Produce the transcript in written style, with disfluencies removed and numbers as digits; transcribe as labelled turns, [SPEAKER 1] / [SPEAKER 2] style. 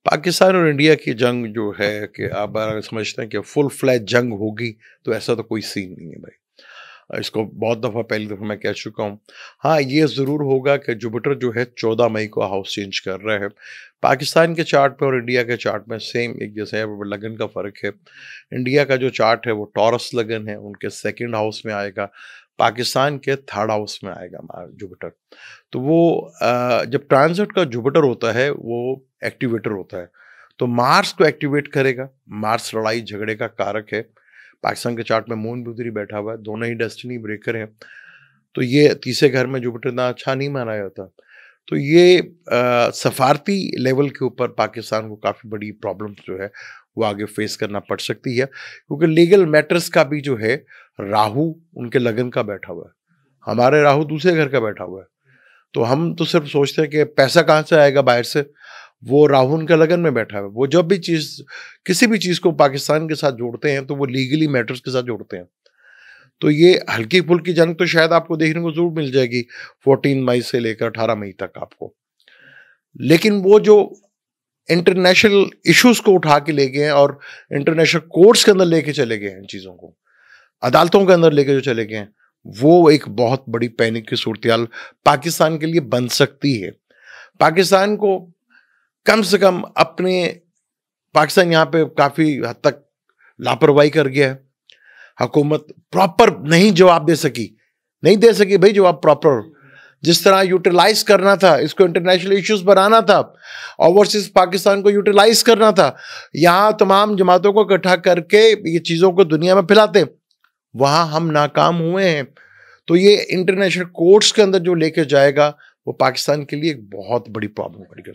[SPEAKER 1] पाकिस्तान और इंडिया की जंग जो है कि आप अगर समझते हैं कि फुल फ्लैज जंग होगी, तो ऐसा तो कोई सीन नहीं है भाई। इसको बहुत दफ़ा पहली दफ़ा मैं कह चुका हूँ। हाँ, ये ज़रूर होगा कि जुपिटर जो है 14 मई को हाउस चेंज कर रहा है। पाकिस्तान के चार्ट पे और इंडिया के चार्ट में सेम एक जैसे है, वो लगन का फ़र्क है। इंडिया का जो चार्ट है वो टॉरस लगन है, उनके सेकंड हाउस में आएगा। पाकिस्तान के थर्ड हाउस में आएगा जुपिटर। तो वो जब ट्रांजिट का जुपिटर होता है वो एक्टिवेटर होता है, तो मार्स को एक्टिवेट करेगा। मार्स लड़ाई झगड़े का कारक है। पाकिस्तान के चार्ट में मून भी उधर ही बैठा हुआ है, दोनों ही डेस्टिनी ब्रेकर हैं। तो ये तीसरे घर में जुपिटर इतना अच्छा नहीं माना जाता। तो ये सफारती लेवल के ऊपर पाकिस्तान को काफ़ी बड़ी प्रॉब्लम जो है वो आगे फेस करना पड़ सकती है, क्योंकि लीगल मैटर्स का भी जो है राहु उनके लगन का बैठा हुआ है, हमारे राहु दूसरे घर का बैठा हुआ है। तो हम तो सिर्फ सोचते हैं कि पैसा कहाँ से आएगा बाहर से, वो राहु उनके लगन में बैठा है। वो जब भी चीज़ किसी भी चीज़ को पाकिस्तान के साथ जोड़ते हैं तो वो लीगली मैटर्स के साथ जोड़ते हैं। तो ये हल्की-फुल्की जंग तो शायद आपको देखने को ज़रूर मिल जाएगी 14 मई से लेकर 18 मई तक आपको। लेकिन वो जो इंटरनेशनल इश्यूज़ को उठा के ले गए हैं और इंटरनेशनल कोर्ट्स के अंदर लेके चले गए हैं इन चीज़ों को, अदालतों के अंदर लेके जो चले गए हैं, वो एक बहुत बड़ी पैनिक की सूरत-ए-हाल पाकिस्तान के लिए बन सकती है। पाकिस्तान को कम से कम अपने पाकिस्तान यहाँ पे काफ़ी हद तक लापरवाही कर गया है। हुकूमत प्रॉपर नहीं जवाब दे सकी, नहीं दे सकी भाई जवाब प्रॉपर। जिस तरह यूटिलाइज करना था, इसको इंटरनेशनल इश्यूज बनाना था, ओवरसीज पाकिस्तान को यूटिलाइज करना था, यहाँ तमाम जमातों को इकट्ठा करके ये चीज़ों को दुनिया में फैलाते, वहाँ हम नाकाम हुए हैं। तो ये इंटरनेशनल कोर्ट्स के अंदर जो लेके जाएगा वो पाकिस्तान के लिए एक बहुत बड़ी प्रॉब्लम बनेगी।